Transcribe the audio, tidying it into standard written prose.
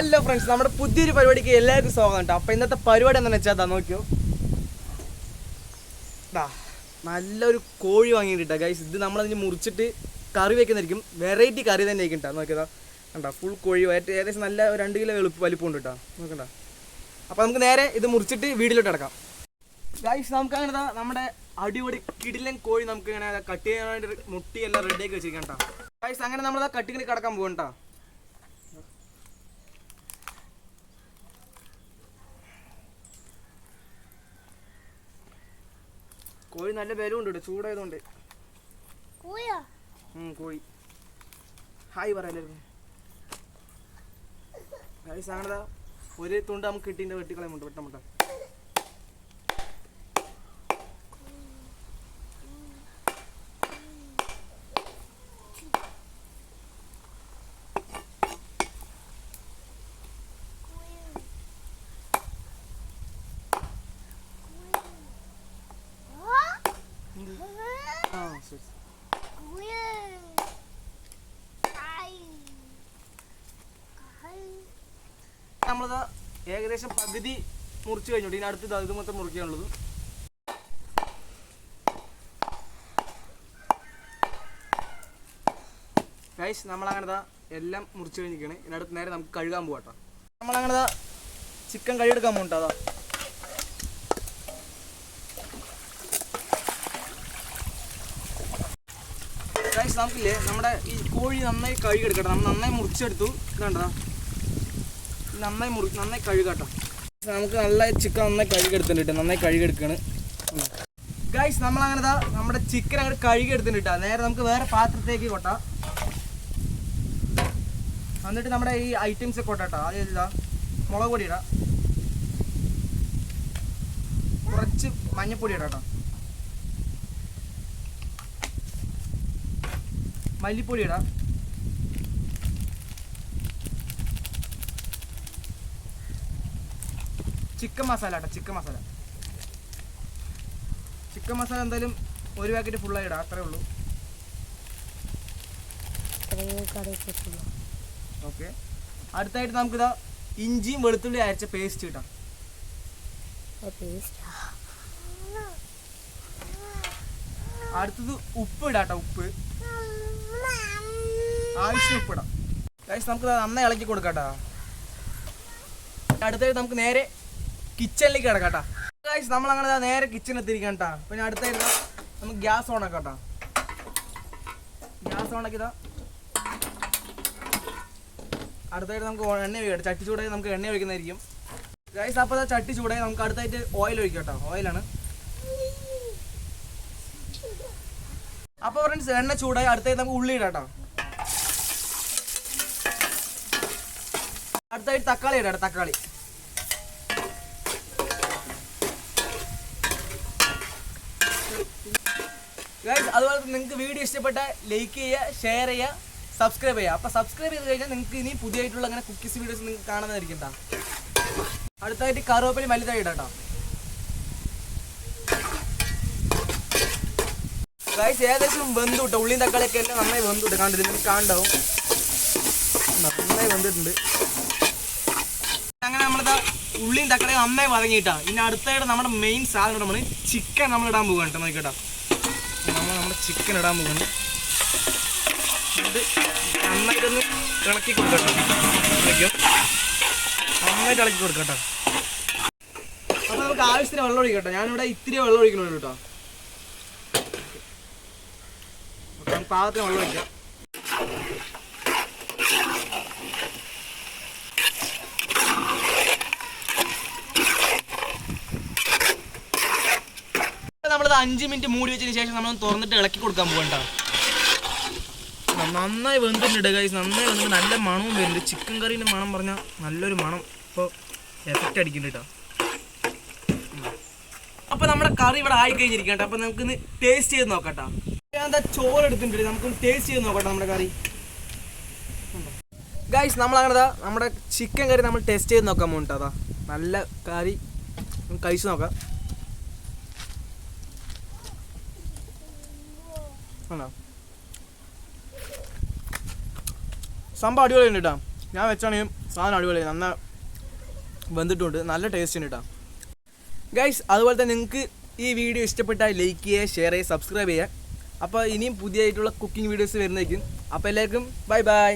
Hello friends, നമ്മുടെ പുതിയൊരു പരിപാടിക്ക് എല്ലാവർക്കും സ്വാഗതം കേട്ടോ. അപ്പോൾ ഇന്നത്തെ പരിപാടി എന്താണെന്ന് വെച്ചാൽ നോക്കിയോ, നല്ലൊരു കോഴി വാങ്ങിയിട്ടാ ഗൈസ്. ഇത് നമ്മളതിന് മുറിച്ചിട്ട് കറി വെക്കുന്നതായിരിക്കും. വെറൈറ്റി കറി തന്നെ ആയിരിക്കും കേട്ടോ. നോക്കിയതാ കണ്ടാ, ഫുൾ കോഴി ഏകദേശം നല്ല 2 കിലോ വലിപ്പമുണ്ട് കേട്ടോ. നോക്കണ്ട. അപ്പോൾ നമുക്ക് നേരെ ഇത് മുറിച്ചിട്ട് വീട്ടിലോട്ട് കിടക്കാം ഗൈസ്. നമുക്ക് അങ്ങനെ നമ്മുടെ അടിപൊളി കിടിലൻ കോഴി നമുക്ക് ഇങ്ങനെ കട്ട് ചെയ്യാനായിട്ട് മുട്ടിയെല്ലാം റെഡിയാക്കി വെച്ചിരിക്കാം കേട്ടോ ഗൈസ്. അങ്ങനെ നമ്മളത് കട്ടിങ്ങിന് കിടക്കാൻ പോകും കേട്ടോ. കോഴി നല്ല ബലമുണ്ട് കേട്ടോ, ചൂടായതുകൊണ്ട്. കോഴി ഹായ് പറയായിരുന്നു ഗൈസ്. അങ്ങനെതാ ഒരു തുണ്ട് നമുക്ക് കിട്ടിൻ്റെ വെട്ടിക്കളയുമുണ്ട് വെട്ടമുട്ട. നമ്മളത് ഏകദേശം പകുതി മുറിച്ച് കഴിഞ്ഞോട്ട്. ഇനി അടുത്ത് ഇത് മൊത്തം മുറിക്കാനുള്ളത്. ഗൈസ് നമ്മളങ്ങനതാ എല്ലാം മുറിച്ച് കഴിഞ്ഞിരിക്കുകയാണ്. ഇനി അടുത്ത് നേരെ നമുക്ക് കഴുകാൻ പോകട്ടോ. നമ്മളങ്ങനതാ ചിക്കൻ കഴുകിയെടുക്കാൻ പോകട്ടോ. അതാ ഗൈസ് നമുക്കില്ലേ നമ്മുടെ ഈ കോഴി നന്നായി കഴുകിയെടുക്കട്ടെ. നമ്മൾ നന്നായി മുറിച്ചെടുത്തു. ഇതാണ്ടാ നന്നായി കഴുകട്ടോ. നമുക്ക് നല്ല ചിക്കൻ നന്നായി കഴുകിയെടുത്തിട്ട് നന്നായി കഴുകിയെടുക്കുകയാണ് ഗൈസ്. നമ്മളങ്ങനെതാ നമ്മുടെ ചിക്കൻ അങ്ങനെ കഴുകിയെടുത്തിട്ടാ നേരെ നമുക്ക് വേറെ പാത്രത്തേക്ക് കൊട്ടാം. എന്നിട്ട് നമ്മുടെ ഈ ഐറ്റംസ് ഒക്കെ കൊട്ടാട്ടോ. ആദ്യം ഇതാ മുളക് പൊടി ഇടാം, കുറച്ച് മഞ്ഞൾപ്പൊടി ഇടാട്ടോ, മല്ലിപ്പൊടി ഇടാം, ചിക്കൻ മസാല കേട്ടോ. ചിക്കൻ മസാല എന്തായാലും ഒരു പാക്കറ്റ് ഫുള്ളായി ഇടാം, അത്രേ ഉള്ളൂ. ഓക്കെ. അടുത്തായിട്ട് നമുക്കിതാ ഇഞ്ചിയും വെളുത്തുള്ളി അരച്ച പേസ്റ്റ് കിട്ടാം. അടുത്തത് ഉപ്പ് ഇടാട്ടോ. ഉപ്പ് ആവശ്യം ഉപ്പിടാം ഗൈസ്. നമുക്ക് നന്നായി ഇളക്കി കൊടുക്കാട്ടോ. അടുത്തായിട്ട് നമുക്ക് നേരെ കിച്ചണിലേക്ക് കിടക്കാട്ടാ ഗൈസ്. നമ്മളങ്ങനെ നേരെ കിച്ചണിൽ എത്തിയിരിക്കാം കേട്ടോ. പിന്നെ അടുത്തായിട്ട് നമുക്ക് ഗ്യാസ് ഓണാക്കാട്ടോ. ഗ്യാസ് ഓണാക്കിയതാ. അടുത്തായിട്ട് നമുക്ക് എണ്ണ ഒഴിക്കട്ടെ. ചട്ടി ചൂടായി നമുക്ക് എണ്ണ ഒഴിക്കുന്നതായിരിക്കും ഗൈസ്. അപ്പോൾ ചട്ടി ചൂടായി നമുക്ക് അടുത്തായിട്ട് ഓയിൽ ഒഴിക്കട്ടോ. ഓയിലാണ്. അപ്പോൾ ഫ്രണ്ട്സ് എണ്ണ ചൂടായി അടുത്തായിട്ട് നമുക്ക് ഉള്ളി ഇടാട്ടോ. അടുത്തായിട്ട് തക്കാളി ഇടാട്ടോ. തക്കാളി ഗൈസ്. അതുപോലെ നിങ്ങൾക്ക് വീഡിയോ ഇഷ്ടപ്പെട്ട ലൈക്ക് ചെയ്യുക, ഷെയർ ചെയ്യുക, സബ്സ്ക്രൈബ് ചെയ്യുക. അപ്പോൾ സബ്സ്ക്രൈബ് ചെയ്ത് കഴിഞ്ഞാൽ നിങ്ങൾക്ക് ഇനി പുതിയതായിട്ടുള്ള അങ്ങനെ കുക്കീസ് വീഡിയോസ് നിങ്ങൾക്ക് കാണുന്നതായിരിക്കും കേട്ടോ. അടുത്തായിട്ട് കറുവേപ്പില മല്ലിത്തഴ ഇടാട്ടോ ഗൈസ്. ഏകദേശം വെന്തു കിട്ടും. ഉള്ളിയും തക്കാളിയൊക്കെ എല്ലാം നന്നായി വെന്തു കിട്ടും. കണ്ടിട്ട് നിങ്ങൾക്ക് കാണണ്ടാവും, നന്നായി വെന്തിട്ടുണ്ട്. അങ്ങനെ നമ്മളിതാ ഉള്ളിയും തക്കാളിയും നന്നായി വഴങ്ങിയിട്ടാ. ഇനി അടുത്തായിട്ട് നമ്മുടെ മെയിൻ സാധനം നമ്മൾ ചിക്കൻ നമ്മൾ ഇടാൻ പോകുക കേട്ടോ. നോക്കിട്ടോ, നമ്മുടെ ചിക്കൻ ഇടാൻ പോകുന്നു. ഇത് നന്നായിട്ടൊന്ന് ഇളക്കി കൊടുക്കട്ടോ. നന്നായിട്ട് ഇളക്കി കൊടുക്കട്ടോ. അപ്പോൾ നമുക്ക് ആവശ്യത്തിന് വെള്ളം ഒഴിക്കട്ടോ. ഞാനിവിടെ ഇത്തിരി വെള്ളം ഒഴിക്കണുള്ളൂ കേട്ടോ. നമുക്ക് പാകത്തിന് വെള്ളം ഒഴിക്കാം. നമ്മളത് 5 മിനിറ്റ് മൂടി വെച്ചതിന് ശേഷം നമ്മൾ തുറന്നിട്ട് ഇളക്കി കൊടുക്കാൻ പോകണ്ട. നന്നായി വെന്തിട്ടുണ്ട് ഗൈസ്. നന്നായി വെന്ത് നല്ല മണവും വരുന്നുണ്ട്. ചിക്കൻ കറീൻ്റെ മണം പറഞ്ഞാൽ നല്ലൊരു മണം ഇപ്പോൾ എഫക്റ്റ് അടിക്കുന്നുണ്ട് കേട്ടോ. അപ്പോൾ നമ്മുടെ കറി ഇവിടെ ആയി കഴിഞ്ഞിരിക്കട്ടെ. അപ്പോൾ നമുക്കിന്ന് ടേസ്റ്റ് ചെയ്ത് നോക്കട്ടോ. ഞാൻ എന്താ ചോറ് എടുത്തിട്ടുണ്ട്, നമുക്കൊന്ന് ടേസ്റ്റ് ചെയ്ത് നോക്കട്ടെ നമ്മുടെ കറി ഗൈസ്. നമ്മളങ്ങനെ നമ്മുടെ ചിക്കൻ കറി നമ്മൾ ടേസ്റ്റ് ചെയ്ത് നോക്കാൻ പോകുന്നുണ്ട്. അതാ നല്ല കറി കഴിച്ച് നോക്കാം. സംഭവം അടിപൊളിയുണ്ട് കേട്ടോ. ഞാൻ വെച്ചാണെങ്കിൽ സാധനം അടിപൊളിയായി, നന്നായി വെന്തിട്ടുണ്ട്, നല്ല ടേസ്റ്റ് ഉണ്ട് കേട്ടോ ഗൈസ്. അതുപോലെ തന്നെ നിങ്ങൾക്ക് ഈ വീഡിയോ ഇഷ്ടപ്പെട്ടാൽ ലൈക്ക് ചെയ്യുക, ഷെയർ ചെയ്യുക, സബ്സ്ക്രൈബ് ചെയ്യുക. അപ്പോൾ ഇനിയും പുതിയതായിട്ടുള്ള കുക്കിംഗ് വീഡിയോസ് വരുന്നതായിരിക്കും. അപ്പോൾ എല്ലാവർക്കും ബൈ ബൈ.